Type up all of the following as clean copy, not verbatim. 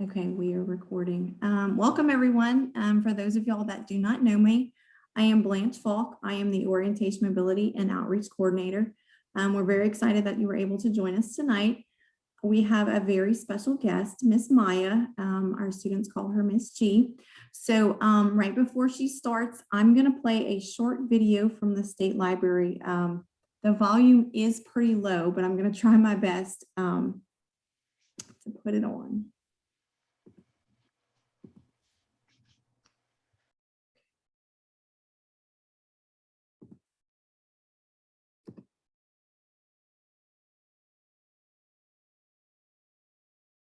Okay, we are recording. Welcome everyone. For those of y'all that do not know me, I am Blanche Falk. I am the Orientation, Mobility, and Outreach Coordinator. We're very excited that you were able to join us tonight. We have a very special guest, Miss Maya. Our students call her Miss G. So right before she starts, I'm going to play a short video from the State Library. The volume is pretty low, but I'm going to try my best to put it on.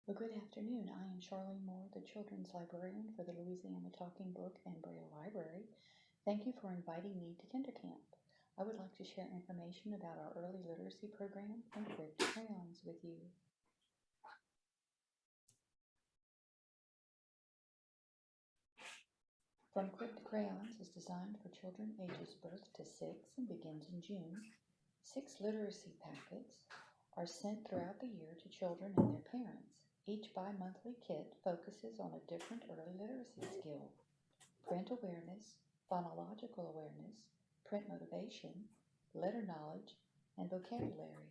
Well, good afternoon. I am Charlene Moore, the Children's Librarian for the Louisiana Talking Book and Braille Library. Thank you for inviting me to KinderCamp. I would like to share information about our early literacy program and Cribbed Crayons with you. From Cribbed Crayons is designed for children ages birth to 6 and begins in June. 6 literacy packets are sent throughout the year to children and their parents. Each bi-monthly kit focuses on a different early literacy skill: print awareness, phonological awareness, print motivation, letter knowledge, and vocabulary.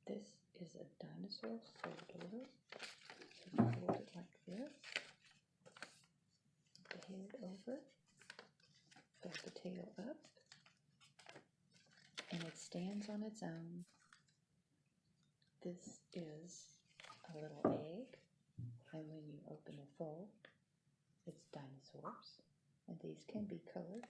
This is a dinosaur folder. So you fold it like this, the head over, fold the tail up, and it stands on its own. This is a little egg, and when you open the fold, it's dinosaurs, and these can be colored.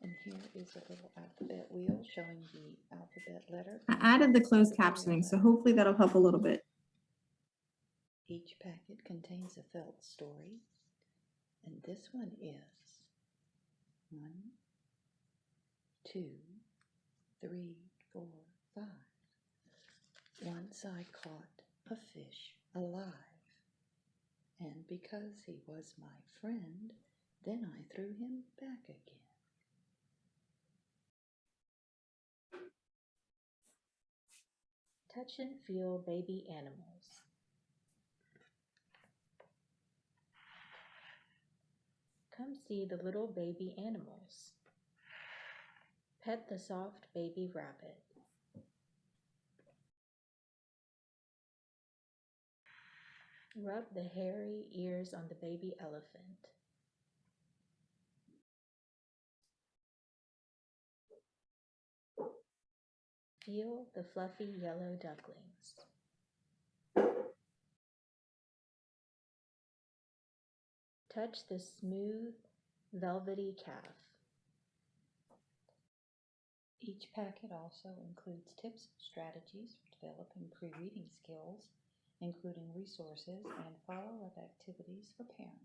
And here is a little alphabet wheel showing the alphabet letter. I added the closed captioning, so hopefully that'll help a little bit. Each packet contains a felt story, and this one is 1, 2, 3, 4, 5. Once I caught a fish alive, and because he was my friend, then I threw him back again. Touch and feel baby animals. Come see the little baby animals. Pet the soft baby rabbit. Rub the hairy ears on the baby elephant. Feel the fluffy yellow ducklings. Touch the smooth, velvety calf. Each packet also includes tips and strategies for developing pre-reading skills, including resources and follow-up activities for parents.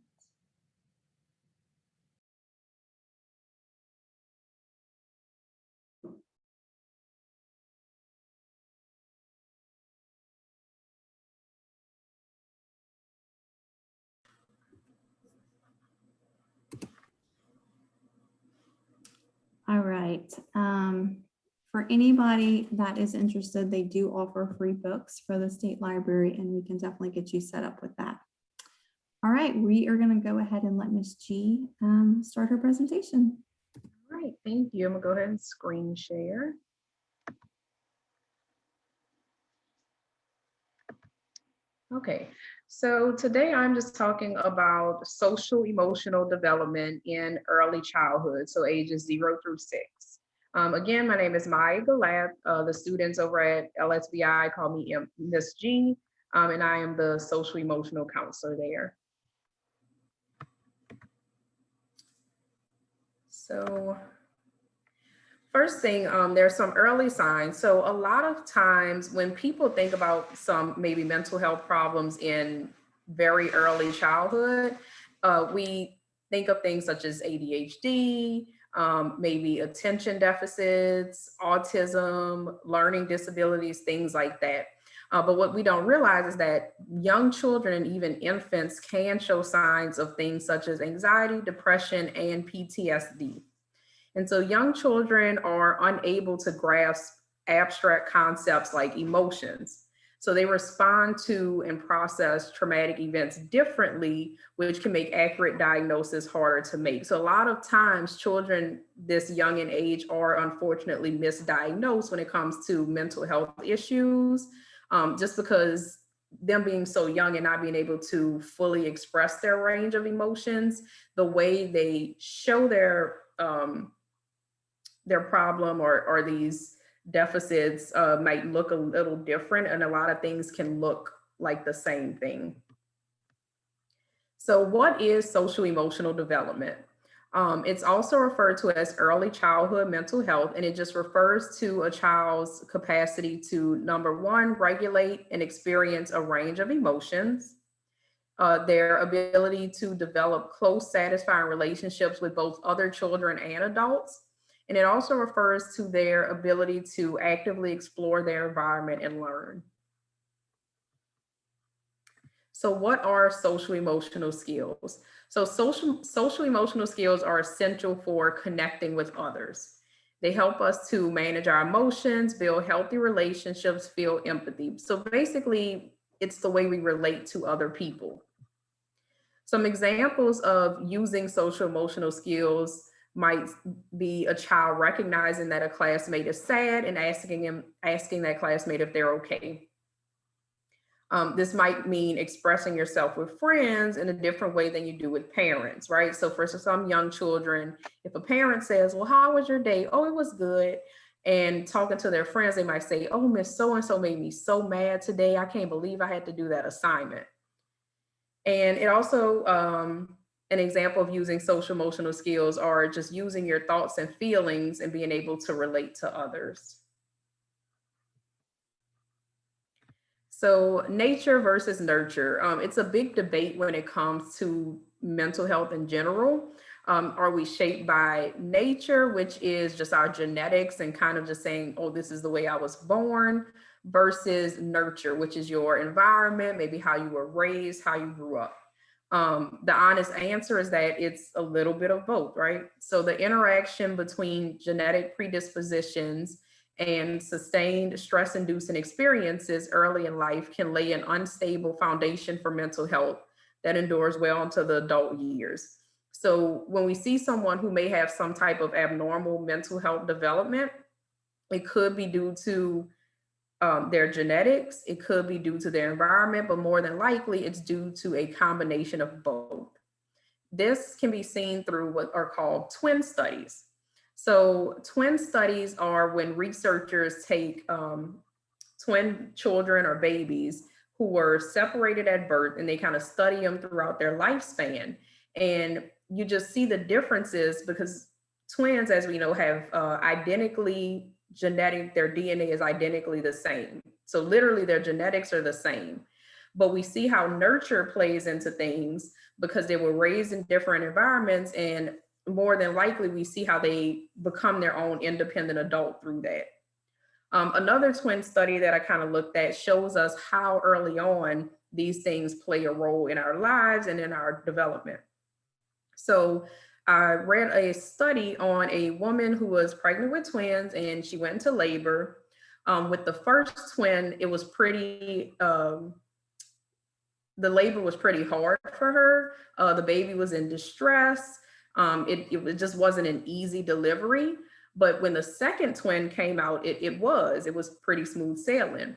All right. For anybody that is interested, they do offer free books for the State Library, and we can definitely get you set up with that. All right, we are going to go ahead and let Ms. G start her presentation. All right, thank you. I'm gonna go ahead and screen share. Okay, so today I'm just talking about social emotional development in early childhood, so ages 0 through 6. Again, my name is Maya Galab. The students over at LSBI call me Miss G, and I am the social emotional counselor there. So first thing, there's some early signs. So a lot of times when people think about some maybe mental health problems in very early childhood, we think of things such as ADHD, maybe attention deficits, autism, learning disabilities, things like that. But what we don't realize is that young children and even infants can show signs of things such as anxiety, depression, and PTSD. And so young children are unable to grasp abstract concepts like emotions. So they respond to and process traumatic events differently, which can make accurate diagnosis harder to make. So a lot of times children this young in age are unfortunately misdiagnosed when it comes to mental health issues, just because them being so young and not being able to fully express their range of emotions, the way they show their problem or these deficits might look a little different, and a lot of things can look like the same thing. So what is social emotional development? It's also referred to as early childhood mental health, and it just refers to a child's capacity to, number one, regulate and experience a range of emotions, their ability to develop close, satisfying relationships with both other children and adults. And it also refers to their ability to actively explore their environment and learn. So what are social emotional skills? So social emotional skills are essential for connecting with others. They help us to manage our emotions, build healthy relationships, feel empathy. So basically, it's the way we relate to other people. Some examples of using social emotional skills might be a child recognizing that a classmate is sad and asking that classmate if they're okay. This might mean expressing yourself with friends in a different way than you do with parents, right? So for some young children, if a parent says, well, how was your day? Oh, it was good. And talking to their friends, they might say, oh, Miss So-and-so made me so mad today. I can't believe I had to do that assignment. And it also, an example of using social emotional skills are just using your thoughts and feelings and being able to relate to others. So nature versus nurture. It's a big debate when it comes to mental health in general. Are we shaped by nature, which is just our genetics and kind of just saying, oh, this is the way I was born, versus nurture, which is your environment, maybe how you were raised, how you grew up? The honest answer is that it's a little bit of both, right? So the interaction between genetic predispositions and sustained stress-inducing experiences early in life can lay an unstable foundation for mental health that endures well into the adult years. So when we see someone who may have some type of abnormal mental health development, it could be due to their genetics, it could be due to their environment, but more than likely it's due to a combination of both. This can be seen through what are called twin studies. So twin studies are when researchers take twin children or babies who were separated at birth, and they kind of study them throughout their lifespan. And you just see the differences because twins, as we know, have identically their DNA is identically the same. So literally their genetics are the same. But we see how nurture plays into things because they were raised in different environments, and more than likely we see how they become their own independent adult through that. Another twin study that I kind of looked at shows us how early on these things play a role in our lives and in our development. So I read a study on a woman who was pregnant with twins, and she went into labor. With the first twin, it was the labor was pretty hard for her. The baby was in distress. It just wasn't an easy delivery. But when the second twin came out, it was pretty smooth sailing.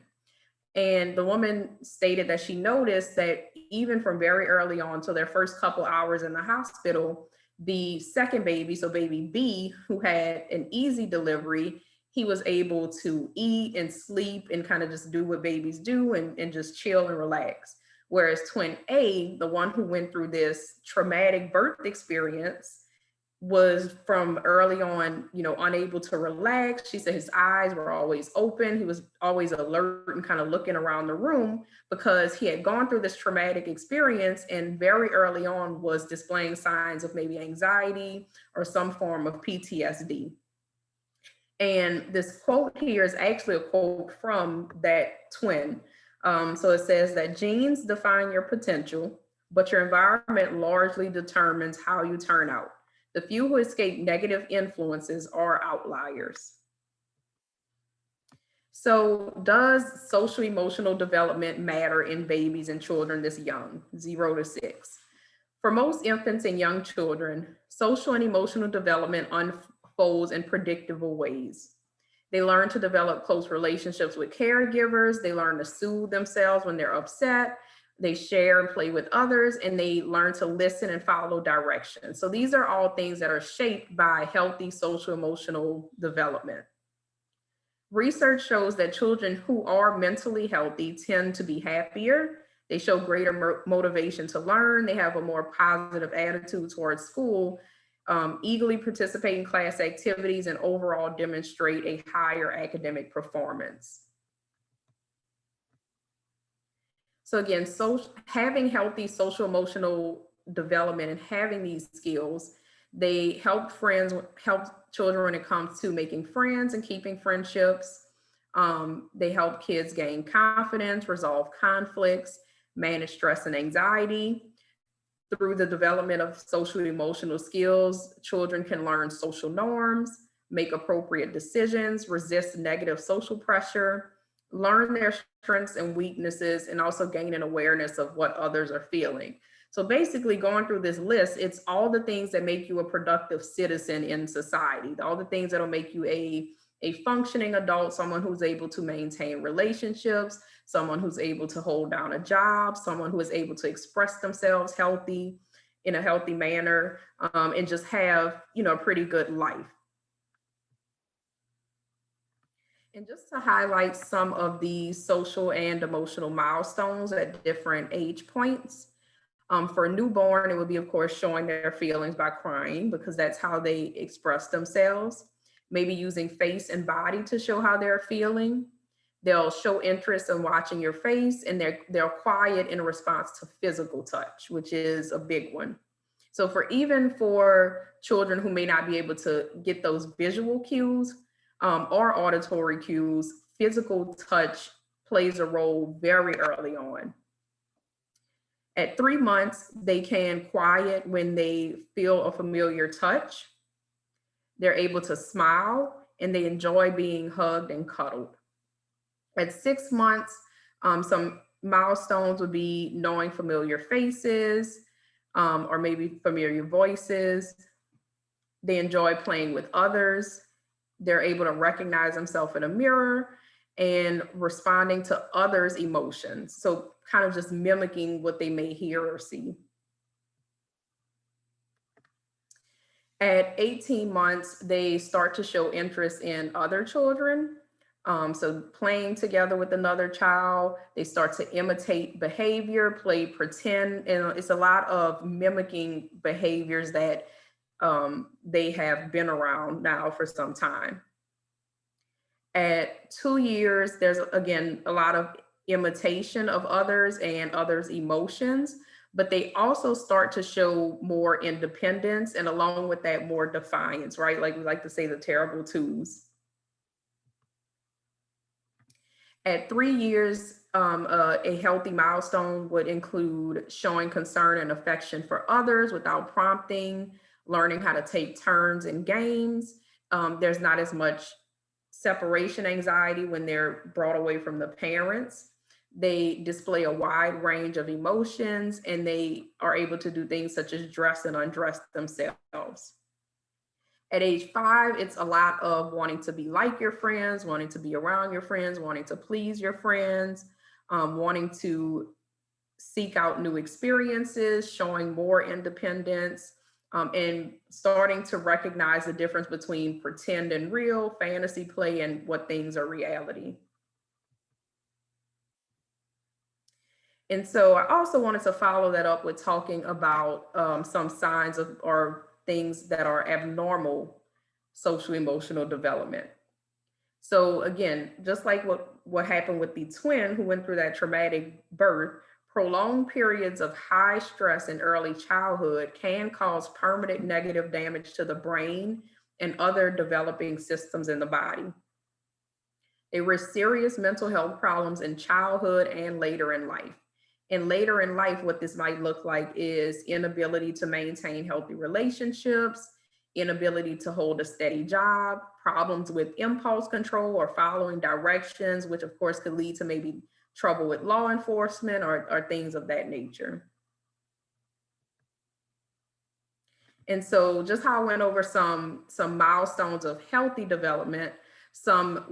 And the woman stated that she noticed that even from very early on, so their first couple hours in the hospital, the second baby, so baby B, who had an easy delivery, he was able to eat and sleep and kind of just do what babies do and just chill and relax. Whereas twin A, the one who went through this traumatic birth experience, was from early on, unable to relax. She said his eyes were always open. He was always alert and kind of looking around the room because he had gone through this traumatic experience and very early on was displaying signs of maybe anxiety or some form of PTSD. And this quote here is actually a quote from that twin. So it says that genes define your potential, but your environment largely determines how you turn out. The few who escape negative influences are outliers. So does social emotional development matter in babies and children this young, 0 to 6? For most infants and young children, social and emotional development unfolds in predictable ways. They learn to develop close relationships with caregivers. They learn to soothe themselves when they're upset. They share and play with others, and they learn to listen and follow directions. So these are all things that are shaped by healthy social emotional development. Research shows that children who are mentally healthy tend to be happier. They show greater motivation to learn. They have a more positive attitude towards school, eagerly participate in class activities, and overall demonstrate a higher academic performance. So again, having healthy social emotional development and having these skills, they help children when it comes to making friends and keeping friendships. They help kids gain confidence, resolve conflicts, manage stress and anxiety. Through the development of social emotional skills, children can learn social norms, make appropriate decisions, resist negative social pressure, learn their strengths and weaknesses, and also gain an awareness of what others are feeling. So basically, going through this list, it's all the things that make you a productive citizen in society, all the things that'll make you a functioning adult, someone who's able to maintain relationships, someone who's able to hold down a job, someone who is able to express themselves in a healthy manner, and just have, a pretty good life. And just to highlight some of the social and emotional milestones at different age points. For a newborn, it would be, of course, showing their feelings by crying, because that's how they express themselves. Maybe using face and body to show how they're feeling. They'll show interest in watching your face, and they're quiet in response to physical touch, which is a big one. So even for children who may not be able to get those visual cues or auditory cues, physical touch plays a role very early on. At 3 months, they can quiet when they feel a familiar touch. They're able to smile, and they enjoy being hugged and cuddled. At 6 months, some milestones would be knowing familiar faces, or maybe familiar voices. They enjoy playing with others. They're able to recognize themselves in a mirror and responding to others' emotions. So kind of just mimicking what they may hear or see. At 18 months, they start to show interest in other children. So playing together with another child, they start to imitate behavior, play pretend, and it's a lot of mimicking behaviors that they have been around now for some time. At 2 years, there's again a lot of imitation of others and others' emotions, but they also start to show more independence, and along with that, more defiance, right? Like we like to say, the terrible twos. At 3 years, a healthy milestone would include showing concern and affection for others without prompting, learning how to take turns in games. There's not as much separation anxiety when they're brought away from the parents. They display a wide range of emotions, and they are able to do things such as dress and undress themselves. At age 5, it's a lot of wanting to be like your friends, wanting to be around your friends, wanting to please your friends, wanting to seek out new experiences, showing more independence, and starting to recognize the difference between pretend and real, fantasy play, and what things are reality. And so I also wanted to follow that up with talking about some signs of or things that are abnormal social emotional development. So again, just like what happened with the twin who went through that traumatic birth, prolonged periods of high stress in early childhood can cause permanent negative damage to the brain and other developing systems in the body. They risk serious mental health problems in childhood and later in life. And later in life, what this might look like is inability to maintain healthy relationships, inability to hold a steady job, problems with impulse control or following directions, which of course could lead to maybe trouble with law enforcement or things of that nature. And so just how I went over some milestones of healthy development, some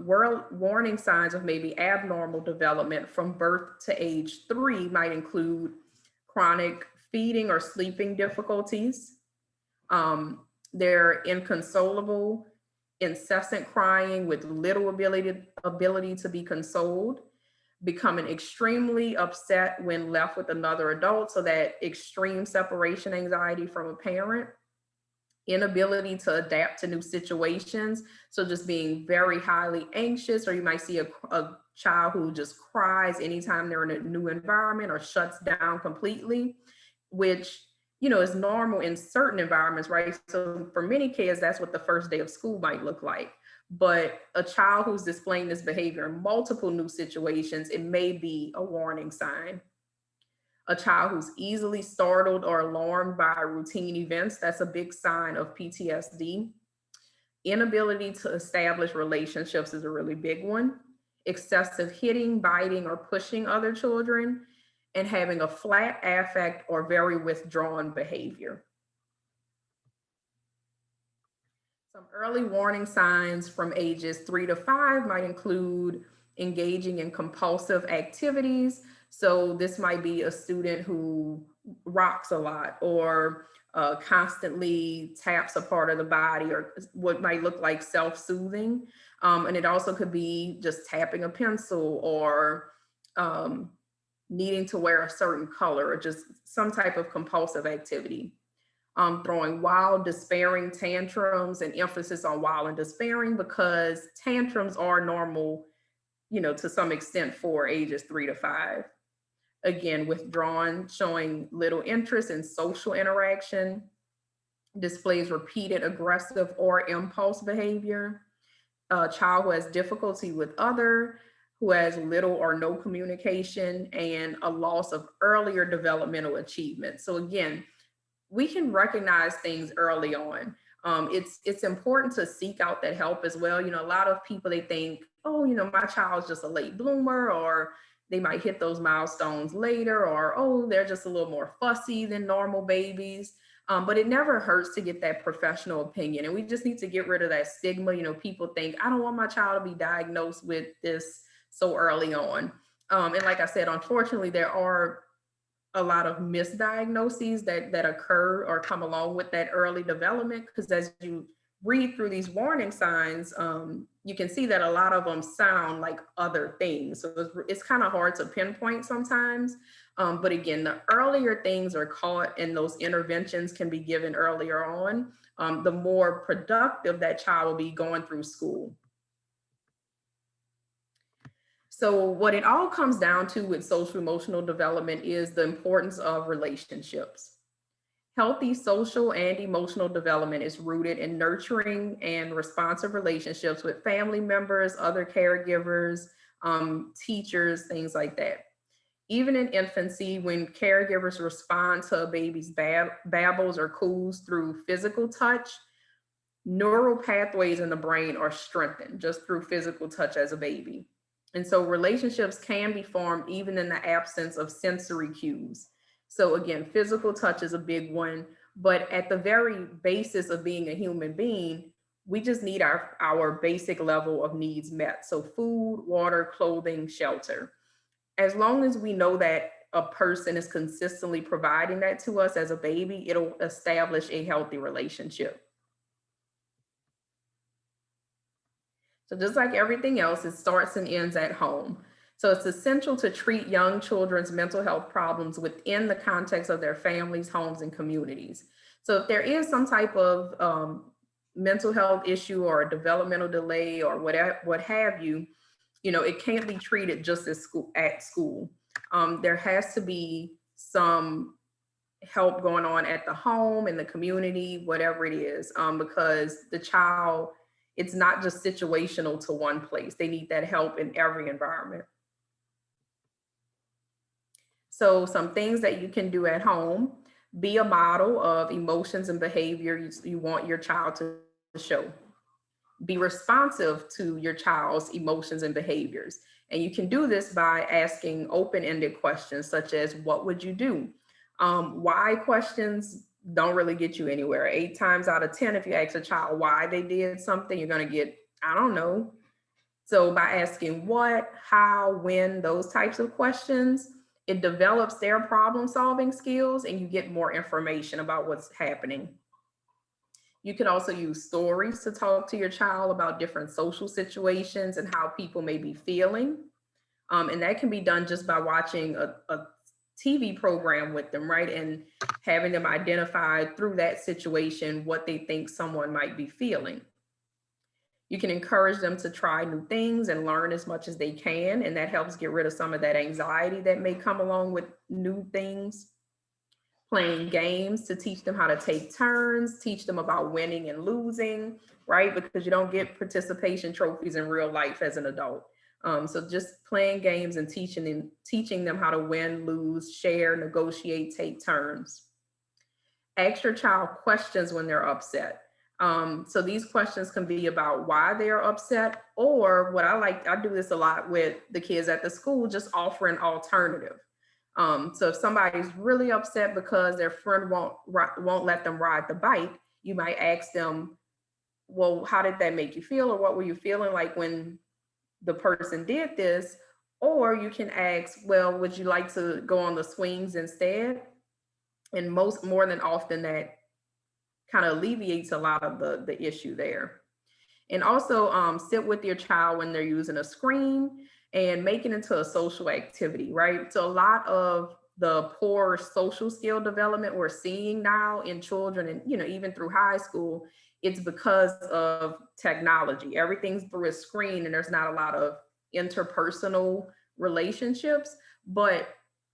warning signs of maybe abnormal development from birth to age 3 might include chronic feeding or sleeping difficulties. They're inconsolable, incessant crying with little ability to be consoled, becoming extremely upset when left with another adult, so that extreme separation anxiety from a parent, inability to adapt to new situations. So just being very highly anxious, or you might see a child who just cries anytime they're in a new environment or shuts down completely, which, you know, is normal in certain environments, right? So for many kids, that's what the first day of school might look like. But a child who's displaying this behavior in multiple new situations, it may be a warning sign. A child who's easily startled or alarmed by routine events, that's a big sign of PTSD. Inability to establish relationships is a really big one. Excessive hitting, biting, or pushing other children, and having a flat affect or very withdrawn behavior. Some early warning signs from ages 3 to 5 might include engaging in compulsive activities. So this might be a student who rocks a lot, or constantly taps a part of the body, or what might look like self-soothing. And it also could be just tapping a pencil, or needing to wear a certain color, or just some type of compulsive activity. Throwing wild, despairing tantrums, and emphasis on wild and despairing, because tantrums are normal, you know, to some extent for ages 3 to 5. Again, withdrawn, showing little interest in social interaction, displays repeated aggressive or impulse behavior. A child who has difficulty with other, who has little or no communication, and a loss of earlier developmental achievement. So again, we can recognize things early on. It's important to seek out that help as well. You know, a lot of people, they think, oh, you know, my child's just a late bloomer, or they might hit those milestones later, or oh, they're just a little more fussy than normal babies. But it never hurts to get that professional opinion, and we just need to get rid of that stigma. You know, people think, I don't want my child to be diagnosed with this so early on. And like I said, unfortunately, there are a lot of misdiagnoses that occur or come along with that early development, because as you read through these warning signs, you can see that a lot of them sound like other things. So it's kind of hard to pinpoint sometimes. But again, the earlier things are caught and those interventions can be given earlier on, the more productive that child will be going through school. So what it all comes down to with social emotional development is the importance of relationships. Healthy social and emotional development is rooted in nurturing and responsive relationships with family members, other caregivers, teachers, things like that. Even in infancy, when caregivers respond to a baby's babbles or coos through physical touch, neural pathways in the brain are strengthened just through physical touch as a baby. And so relationships can be formed even in the absence of sensory cues. So again, physical touch is a big one, but at the very basis of being a human being, we just need our basic level of needs met. So food, water, clothing, shelter. As long as we know that a person is consistently providing that to us as a baby, it'll establish a healthy relationship. So just like everything else, it starts and ends at home. So it's essential to treat young children's mental health problems within the context of their families, homes, and communities. So if there is some type of mental health issue or a developmental delay or whatever, what have you, you know, it can't be treated just at school. There has to be some help going on at the home, in the community, whatever it is, because the child it's not just situational to one place. They need that help in every environment. So some things that you can do at home: be a model of emotions and behavior you want your child to show. Be responsive to your child's emotions and behaviors. And you can do this by asking open-ended questions such as, what would you do? Why questions don't really get you anywhere. 8 times out of 10, if you ask a child why they did something, you're going to get, I don't know. So by asking what, how, when, those types of questions, it develops their problem-solving skills and you get more information about what's happening. You can also use stories to talk to your child about different social situations and how people may be feeling. And that can be done just by watching a TV program with them, right? And having them identify through that situation what they think someone might be feeling. You can encourage them to try new things and learn as much as they can. And that helps get rid of some of that anxiety that may come along with new things. Playing games to teach them how to take turns, teach them about winning and losing, right? Because you don't get participation trophies in real life as an adult. So just playing games and teaching them how to win, lose, share, negotiate, take turns. Ask your child questions when they're upset. So these questions can be about why they are upset, or what I do this a lot with the kids at the school, just offer an alternative. So if somebody's really upset because their friend won't let them ride the bike, you might ask them, well, how did that make you feel? Or what were you feeling like when the person did this? Or you can ask, well, would you like to go on the swings instead? And more than often that kind of alleviates a lot of the issue there. And also sit with your child when they're using a screen and make it into a social activity, right? So a lot of the poor social skill development we're seeing now in children and, even through high school, it's because of technology. Everything's through a screen and there's not a lot of interpersonal relationships, but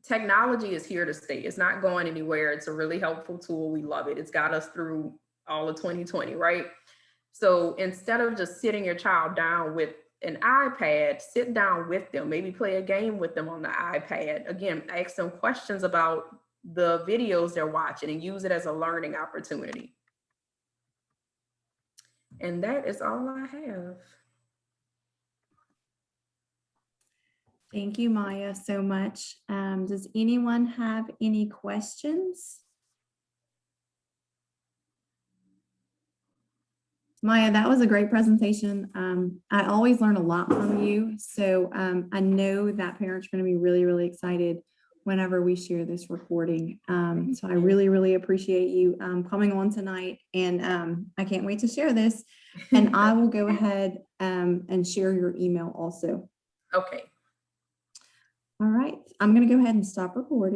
technology is here to stay. It's not going anywhere. It's a really helpful tool. We love it. It's got us through all of 2020, right? So instead of just sitting your child down with an iPad, sit down with them, maybe play a game with them on the iPad. Again, ask them questions about the videos they're watching and use it as a learning opportunity. And that is all I have. Thank you, Maya, so much. Does anyone have any questions? Maya, that was a great presentation. I always learn a lot from you. So I know that parents are going to be really, really excited whenever we share this recording. So I really, really appreciate you coming on tonight. And I can't wait to share this. And I will go ahead and share your email also. Okay. All right. I'm going to go ahead and stop recording.